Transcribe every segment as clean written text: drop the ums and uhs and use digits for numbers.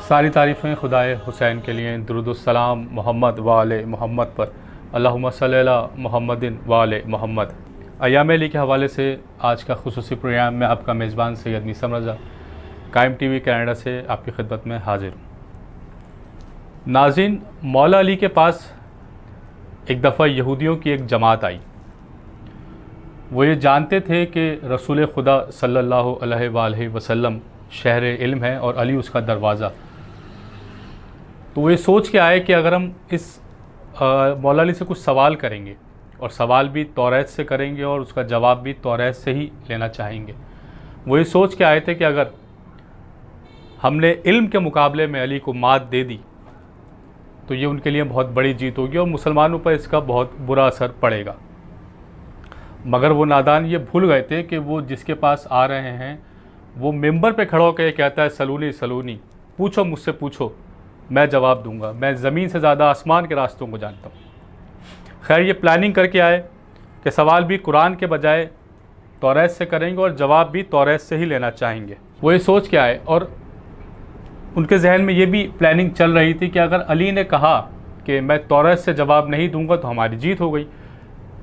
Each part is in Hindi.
सारी तारीफ़ें खुदाए हुसैन के लिए। दुरूदुस्सलाम मोहम्मद व आले मोहम्मद पर, अल्लाहुम्मा सल्ली अला मुहम्मदिन व आले मोहम्मद। अय्याम अली के हवाले से आज का खुसूसी प्रोग्राम में आपका मेज़बान सैयद मीसम रज़ा कायम टीवी कनाडा से आपकी खिदमत में हाजिर हूँ। नाज़रीन, मौला अली के पास एक दफ़ा यहूदियों की एक जमात आई। वो ये जानते थे कि रसूल खुदा सल्लल्लाहु अलैहि वसल्लम शहर इल्म है और अली उसका दरवाज़ा। तो वो ये सोच के आए कि अगर हम इस मौला अली से कुछ सवाल करेंगे और सवाल भी तौरात से करेंगे और उसका जवाब भी तौरात से ही लेना चाहेंगे। वो ये सोच के आए थे कि अगर हमने इल्म के मुकाबले में अली को मात दे दी तो ये उनके लिए बहुत बड़ी जीत होगी और मुसलमानों पर इसका बहुत बुरा असर पड़ेगा। मगर वो नादान ये भूल गए थे कि वो जिसके पास आ रहे हैं वो मिंबर पे खड़ा होकर कहता है, सलूनी सलूनी, पूछो मुझसे पूछो, मैं जवाब दूंगा, मैं ज़मीन से ज़्यादा आसमान के रास्तों को जानता हूँ। खैर, ये प्लानिंग करके आए कि सवाल भी कुरान के बजाय तौरात से करेंगे और जवाब भी तौरात से ही लेना चाहेंगे। वो ये सोच के आए और उनके जहन में ये भी प्लानिंग चल रही थी कि अगर अली ने कहा कि मैं तौरात से जवाब नहीं दूंगा तो हमारी जीत हो गई।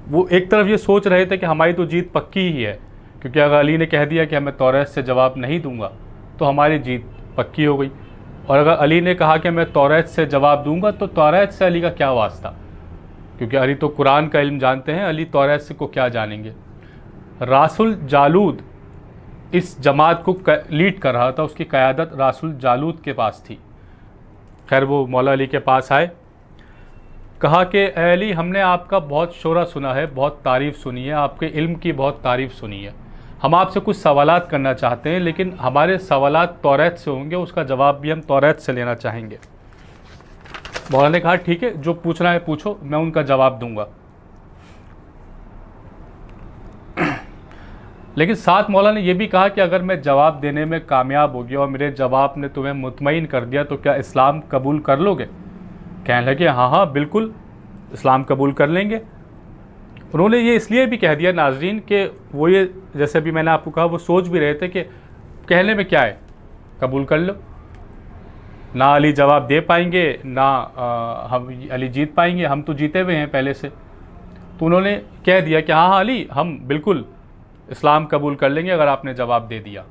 वो एक तरफ ये सोच रहे थे कि हमारी तो जीत पक्की ही है, क्योंकि अगर अली ने कह दिया कि मैं तौरात से जवाब नहीं दूंगा तो हमारी जीत पक्की हो गई, और अगर अली ने कहा कि मैं तौरात से जवाब दूंगा तो तौरात से अली का क्या वास्ता, क्योंकि अली तो कुरान का इल्म जानते हैं, अली तौरात से को क्या जानेंगे। रासुल जालूद इस जमात को लीड कर रहा था, उसकी क़यादत रासुल जालूद के पास थी। खैर, वो मौला अली के पास आए, कहा कि ए अली, हमने आपका बहुत शोरा सुना है, बहुत तारीफ़ सुनी है, आपके इल्म की बहुत तारीफ़ सुनी है। हम आपसे कुछ सवालात करना चाहते हैं, लेकिन हमारे सवालात तौरात से होंगे, उसका जवाब भी हम तौरात से लेना चाहेंगे। मौला ने कहा, ठीक है, जो पूछना है पूछो, मैं उनका जवाब दूंगा। लेकिन साथ मौला ने यह भी कहा कि अगर मैं जवाब देने में कामयाब हो गया और मेरे जवाब ने तुम्हें मुतमईन कर दिया तो क्या इस्लाम कबूल कर लोगे? कहने लगे, हाँ हाँ बिल्कुल, इस्लाम कबूल कर लेंगे। उन्होंने ये इसलिए भी कह दिया नाजरीन कि वो ये, जैसे भी मैंने आपको कहा, वो सोच भी रहे थे कि कहने में क्या है, कबूल कर लो। ना अली जवाब दे पाएंगे, ना हम अली जीत पाएंगे, हम तो जीते हुए हैं पहले से। तो उन्होंने कह दिया कि हाँ हाँ अली, हम बिल्कुल इस्लाम कबूल कर लेंगे अगर आपने जवाब दे दिया,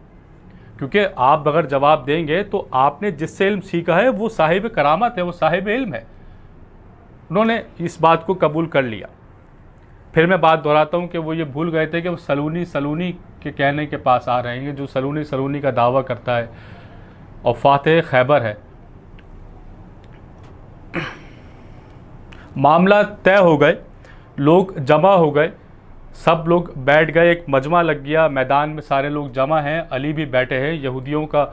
क्योंकि आप अगर जवाब देंगे तो आपने जिससे इल्म सीखा है वो साहिब करामत है, वो साहिब इल्म है। उन्होंने इस बात को कबूल कर लिया। फिर मैं बात दोहराता हूँ कि वो ये भूल गए थे कि वो सलूनी सलूनी के कहने के पास आ रहे हैं, जो सलूनी सलूनी का दावा करता है और फातह खैबर है। मामला तय हो गए, लोग जमा हो गए, सब लोग बैठ गए, एक मजमा लग गया, मैदान में सारे लोग जमा हैं, अली भी बैठे हैं, यहूदियों का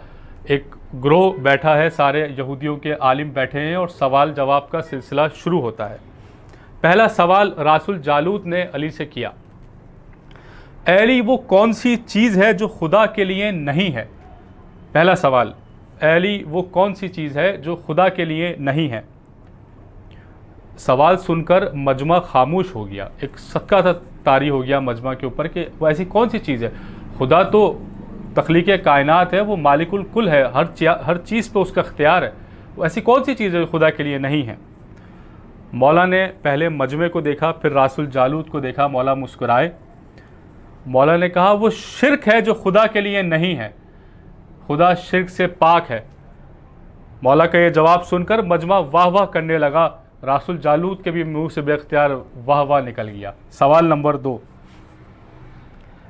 एक ग्रोह बैठा है, सारे यहूदियों के आलिम बैठे हैं और सवाल जवाब का सिलसिला शुरू होता है। पहला सवाल रासुल जालूद ने अली से किया, ए अली, वो कौन सी चीज़ है जो खुदा के लिए नहीं है? पहला सवाल, ए अली, वो कौन सी चीज़ है जो खुदा के लिए नहीं है? सवाल सुनकर मजमा खामोश हो गया, एक सदका तारी हो गया मजमा के ऊपर कि वो ऐसी कौन सी चीज़ है? खुदा तो तख्लीक कायनात है, वो मालिकुल कुल है, हर चीज़ पे उसका इख्तियार है, वो ऐसी कौन सी चीज़ है जो खुदा के लिए नहीं है? मौला ने पहले मजमे को देखा, फिर रासुल जालूद को देखा। मौला मुस्कुराए। मौला ने कहा, वो शिर्क है जो खुदा के लिए नहीं है, खुदा शिर्क से पाक है। मौला का ये जवाब सुनकर मजमा वाह वाह करने लगा। रासुल जालूद के भी मुंह से बेख्तियार वाह वाह निकल गया। सवाल नंबर 2,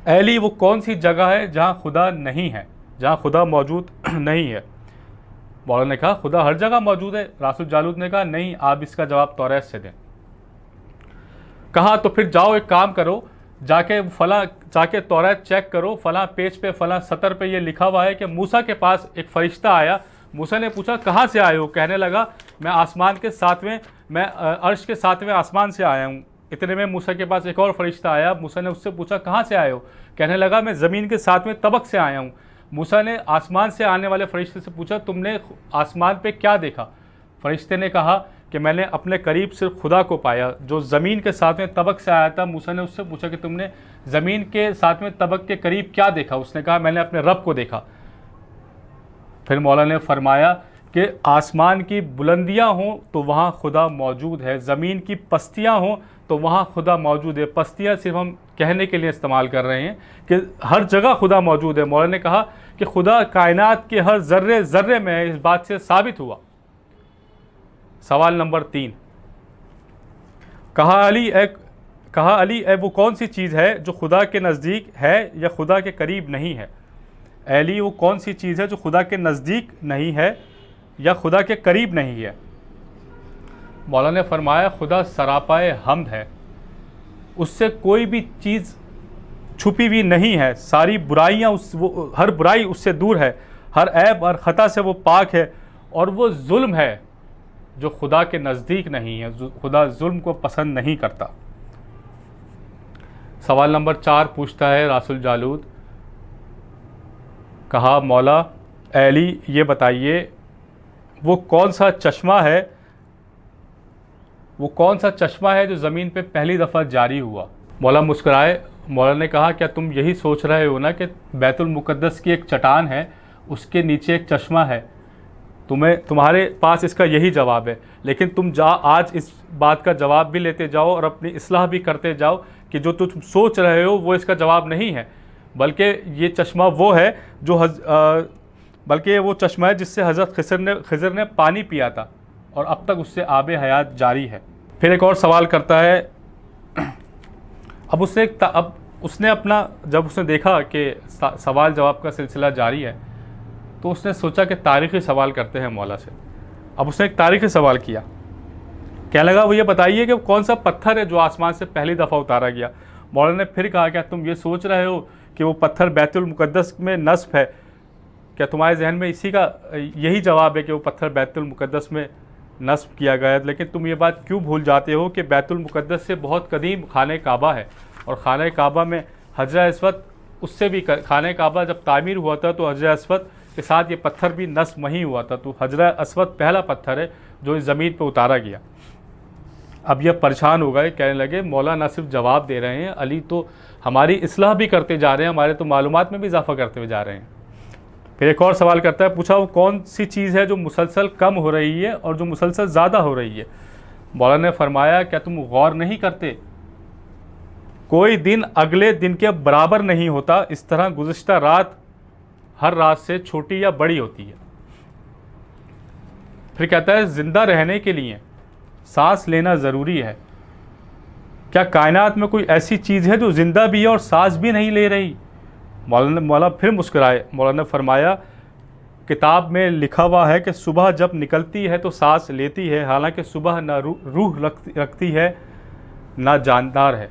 ए अली, वो कौन सी जगह है जहाँ खुदा नहीं है, जहाँ खुदा मौजूद नहीं है? मौला ने कहा, खुदा हर जगह मौजूद है। रासुल जालूद ने कहा, नहीं, आप इसका जवाब तौरात से दें। कहा, तो फिर जाओ, एक काम करो, जाके तौरात चेक करो, फलां पेज पे फलां सतर पे ये लिखा हुआ है कि मूसा के पास एक फरिश्ता आया। मूसा ने पूछा, कहाँ से आए हो? कहने लगा, मैं आसमान के सातवें, मैं अर्श के सातवें आसमान से आया हूँ। इतने में मूसा के पास एक और फरिश्ता आया। मूसा ने उससे पूछा, कहाँ से आए हो? कहने लगा, मैं ज़मीन के सातवें तबक से आया हूँ। मूसा ने आसमान से आने वाले फरिश्ते से पूछा, तुमने आसमान पे क्या देखा? फरिश्ते ने कहा कि मैंने अपने करीब सिर्फ खुदा को पाया जो ज़मीन के सातवें तबक से आया था। मूसा ने उससे पूछा कि तुमने ज़मीन के सातवें तबक के करीब क्या देखा? उसने कहा, मैंने अपने रब को देखा। फिर मौला ने फरमाया कि आसमान की बुलंदियां हों तो वहाँ खुदा मौजूद है, ज़मीन की पस्तियां हों तो वहाँ खुदा मौजूद है। पस्तियां सिर्फ हम कहने के लिए इस्तेमाल कर रहे हैं कि हर जगह खुदा मौजूद है। मौलाना ने कहा कि खुदा कायनात के हर ज़र्रे ज़र्रे में है, इस बात से साबित हुआ। सवाल नंबर 3, कहा अली वो कौन सी चीज़ है जो खुदा के नज़दीक है या खुदा के करीब नहीं है? अली वो कौन सी चीज़ है जो खुदा के नज़दीक नहीं है या खुदा के करीब नहीं है? मौलाना ने फरमाया खुदा सरापाए हम्द है, उससे कोई भी चीज़ छुपी हुई नहीं है, सारी बुराइयाँ हर बुराई उससे दूर है, हर ऐब और ख़ता से वो पाक है, और वो जुल्म है जो खुदा के नज़दीक नहीं है। खुदा जुल्म को पसंद नहीं करता। सवाल नंबर 4 पूछता है रासुल जालूद, कहा मौला अली ये बताइए वो कौन सा चश्मा है जो ज़मीन पे पहली दफ़ा जारी हुआ? मौला मुस्कुराए। मौला ने कहा क्या तुम यही सोच रहे हो ना कि बैतुल मुक़द्दस की एक चट्टान है, उसके नीचे एक चश्मा है? तुम्हारे पास इसका यही जवाब है, लेकिन तुम आज इस बात का जवाब भी लेते जाओ और अपनी इस्लाह भी करते जाओ कि जो तुम सोच रहे हो वो इसका जवाब नहीं है, बल्कि ये चश्मा वो है बल्कि वो चश्मा है जिससे हज़रत खिज़र ने पानी पिया था और अब तक उससे आब हयात जारी है। फिर एक और सवाल करता है। अब उसने अपना जब उसने देखा कि सवाल जवाब का सिलसिला जारी है तो उसने सोचा कि तारीख़ी सवाल करते हैं मौला से। अब उसने एक तारीख़ी सवाल किया, क्या लगा वो ये बताइए कि कौन सा पत्थर है जो आसमान से पहली दफ़ा उतारा गया? मौला ने फिर कहा क्या तुम ये सोच रहे हो कि वो पत्थर बैतुल मुक़द्दस में नस्ब है? क्या तुम्हारे जहन में इसी का यही जवाब है कि वो पत्थर बैतुल मुक़द्दस में नस्ब किया गया है? लेकिन तुम ये बात क्यों भूल जाते हो कि बैतुल मुक़द्दस से बहुत कदीम खाने काबा है, और खाने काबा में हजरा अस्वद, उससे भी खाने काबा जब तामीर हुआ था तो हजरा अस्वद के साथ ये पत्थर भी नस्ब वहीं हुआ था। तो हजरा अस्वद पहला पत्थर है जो इस ज़मीन पर उतारा गया। अब यह परेशान हो गए, कहने लगे मौला ना सिर्फ जवाब दे रहे हैं, अली तो हमारी इस्लाह भी करते जा रहे हैं, हमारे तो मालूमात में भी इजाफ़ा करते हुए जा रहे हैं। फिर एक और सवाल करता है, पूछा वो कौन सी चीज़ है जो मुसलसल कम हो रही है और जो मुसलसल ज़्यादा हो रही है? मौला ने फरमाया क्या तुम गौर नहीं करते, कोई दिन अगले दिन के बराबर नहीं होता, इस तरह गुज़िश्ता रात हर रात से छोटी या बड़ी होती है। फिर कहता है ज़िंदा रहने के लिए सांस लेना ज़रूरी है, क्या कायनात में कोई ऐसी चीज़ है जो ज़िंदा भी है और सांस भी नहीं ले रही? मौला फिर मुस्कुराए। मौला ने फरमाया किताब में लिखा हुआ है कि सुबह जब निकलती है तो सांस लेती है, हालांकि सुबह ना रूह रखती है ना जानदार है।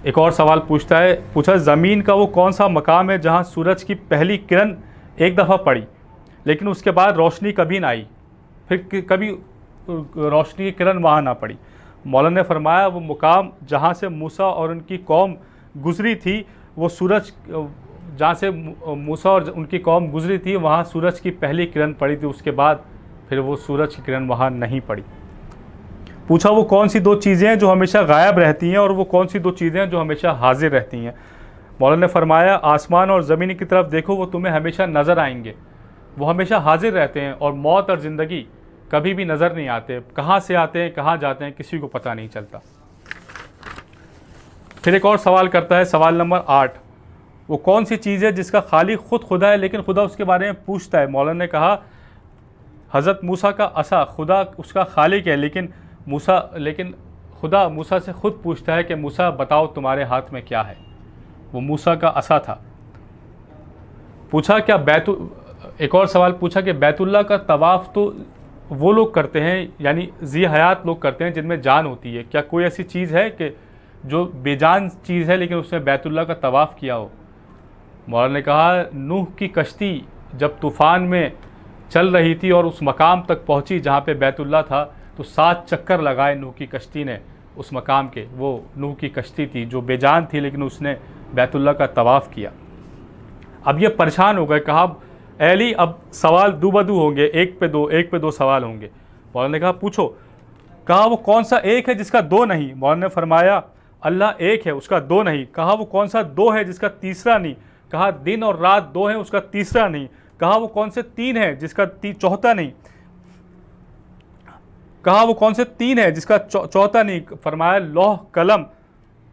एक और सवाल पूछा ज़मीन का वो कौन सा मकाम है जहाँ सूरज की पहली किरण एक दफ़ा पड़ी लेकिन उसके बाद रोशनी कभी ना आई, फिर कभी रोशनी की किरण वहाँ ना पड़ी? मौला ने फरमाया वो मुकाम जहाँ से मूसा और उनकी कौम गुज़री थी, वो सूरज जहाँ से मूसा और उनकी कौम गुज़री थी वहाँ सूरज की पहली किरण पड़ी थी, उसके बाद फिर वो सूरज की किरण वहाँ नहीं पड़ी। पूछा वो कौन सी 2 चीज़ें हैं जो हमेशा गायब रहती हैं और वो कौन सी 2 चीज़ें हैं जो हमेशा हाजिर रहती हैं? मौला ने फरमाया आसमान और ज़मीन की तरफ देखो, वो तुम्हें हमेशा नज़र आएंगे, वो हमेशा हाजिर रहते हैं, और मौत और ज़िंदगी कभी भी नज़र नहीं आते, कहाँ से आते हैं कहाँ जाते हैं किसी को पता नहीं चलता। फिर एक और सवाल करता है, सवाल नंबर 8, वो कौन सी चीज़ है जिसका खालिक खुद खुदा है लेकिन खुदा उसके बारे में पूछता है? मौला ने कहा हज़रत मूसा का असा, खुदा उसका खालिक है लेकिन खुदा मूसा से खुद पूछता है कि मूसा बताओ तुम्हारे हाथ में क्या है? वो मूसा का असा था। पूछा क्या एक और सवाल पूछा कि बैतुल्लाह का तवाफ़ तो वो लोग करते हैं, यानी जी हयात लोग करते हैं जिनमें जान होती है, क्या कोई ऐसी चीज़ है कि जो बेजान चीज़ है लेकिन उसने बैतुल्लाह का तवाफ़ किया हो? मौला ने कहा नूह की कश्ती जब तूफ़ान में चल रही थी और उस मकाम तक पहुंची जहां पे बैतुल्लाह था, तो 7 चक्कर लगाए नूह की कश्ती ने उस मकाम के। वो नूह की कश्ती थी जो बेजान थी लेकिन उसने बैतुल्लाह का तवाफ़ किया। अब ये परेशान हो गए, कहा अली अब सवाल दो बदू होंगे, एक पे दो सवाल होंगे। मौला ने कहा पूछो। कहा वो कौन सा एक है जिसका 2 नहीं? मौला ने फरमाया अल्लाह एक है उसका 2 नहीं। कहा वो कौन सा 2 है जिसका तीसरा नहीं? कहा दिन और रात 2 है उसका तीसरा नहीं। कहा वो कौन से 3 है जिसका चौथा नहीं, कहा वो कौन से 3 है जिसका चौथा नहीं, फरमाया लौह कलम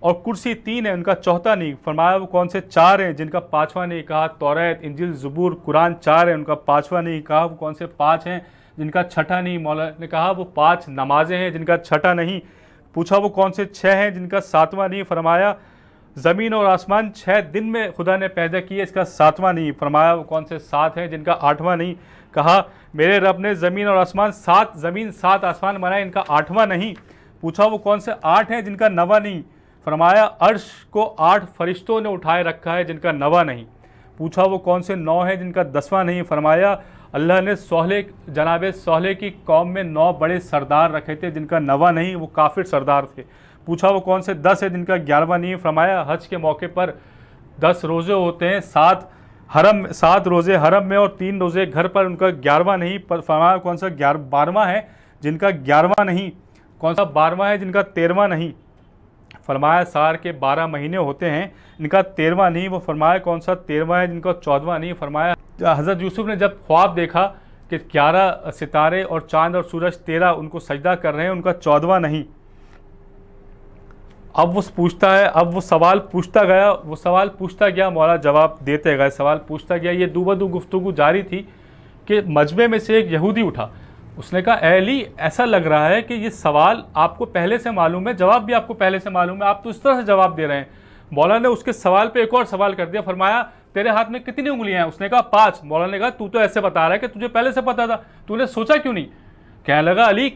और कुर्सी 3 है उनका चौथा नहीं, फरमाया वो कौन से 4 हैं जिनका पांचवा नहीं, कहा तौरात इंजिल ज़बूर कुरान 4 है उनका पांचवा नहीं, कहा वो कौन से 5 हैं जिनका छठा नहीं, मौला ने कहा वो 5 नमाजें हैं जिनका छठा नहीं, पूछा वो कौन से 6 हैं जिनका 7वां नहीं, फरमाया ज़मीन और आसमान 6 दिन में खुदा ने पैदा किए इसका 7वां नहीं, फरमाया वो कौन से 7 हैं जिनका 8वां नहीं, कहा मेरे रब ने ज़मीन और आसमान 7 ज़मीन 7 आसमान बनाए इनका 8वां नहीं, पूछा वो कौन से 8 हैं जिनका 9वां नहीं, फरमाया अर्श को 8 फरिश्तों ने उठाए रखा है जिनका 9वां नहीं, पूछा वो कौन से 9 हैं जिनका 10वां नहीं, फरमाया अल्लाह ने जनाब सोहले की कौम में 9 बड़े सरदार रखे थे जिनका 9वां नहीं, वो काफिर सरदार थे, पूछा वो कौन से 10 है जिनका 11वां नहीं, फरमाया हज के मौके पर 10 रोज़े होते हैं, 7 रोज़े हरम में और 3 रोज़े घर पर, उनका 11वां नहीं, फरमाया कौन सा 12वां है जिनका 11वां नहीं, कौन सा 12वां है जिनका 13वां नहीं, फरमाया साल के 12 महीने होते हैं इनका 13वां नहीं, वो फरमाया कौन सा 13वां है जिनका 14वां नहीं, फरमाया हज़रत यूसुफ ने जब ख्वाब देखा कि 11 सितारे और चांद और सूरज 13 उनको सजदा कर रहे हैं उनका 14वां नहीं। अब वो पूछता है, अब वो सवाल पूछता गया, मौला जवाब देते गए, सवाल पूछता गया, ये दूबदू गुफ्तगू जारी थी कि मजमे में से एक यहूदी उठा, उसने कहा ए अली ऐसा लग रहा है कि ये सवाल आपको पहले से मालूम है, जवाब भी आपको पहले से मालूम है, आप तो इस तरह से जवाब दे रहे हैं। मौला ने उसके सवाल पे एक और सवाल कर दिया, फरमाया तेरे हाथ में कितनी उंगलियां हैं, उसने कहा 5। मौला ने कहा तू तो ऐसे बता रहा है कि तुझे पहले से पता था, तूने सोचा क्यों नहीं? कहने लगा अली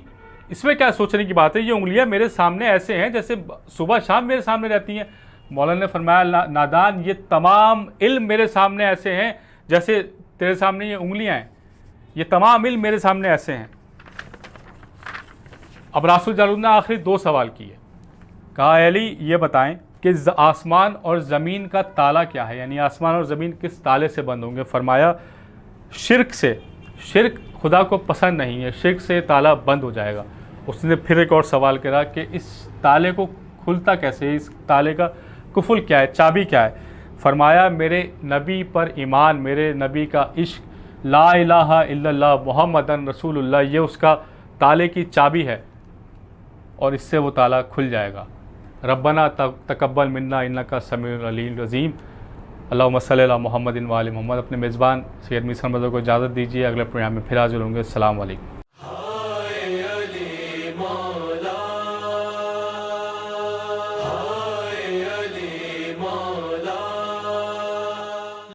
इसमें क्या सोचने की बात है, ये उंगलियां मेरे सामने ऐसे हैं जैसे सुबह शाम मेरे सामने रहती हैं। मौला ने फरमाया नादान, ये तमाम इल्म मेरे सामने ऐसे हैं जैसे तेरे सामने ये उंगलियां हैं, ये तमाम इल्म मेरे सामने ऐसे हैं। अब रासुल जालूद ने आखिरी 2 सवाल किए, कहा अली ये बताएं कि आसमान और ज़मीन का ताला क्या है, यानी आसमान और ज़मीन किस ताले से बंद होंगे? फरमाया शिरक से, शिरक खुदा को पसंद नहीं है, शिरक से ताला बंद हो जाएगा। उसने फिर एक और सवाल करा कि इस ताले को खुलता कैसे, इस ताले का कुफुल क्या है, चाबी क्या है? फरमाया मेरे नबी पर ईमान, मेरे नबी का इश्क, ला इलाहा इल्लल्लाह मुहम्मदन रसूलुल्लाह, ये उसका ताले की चाबी है और इससे वो ताला खुल जाएगा। रब्बना तकब्बल मिन्ना इन्नका समीउल अलीम रज़ीम। अल्लाहुम्मा सल्ली अला मुहम्मदिन व आलि मुहम्मद। अपने मेज़बान सैयद मीर को इजाज़त दीजिए, अगले प्रोग्राम में फिर हाज़िर होंगे। अस्सलाम वालेकुम।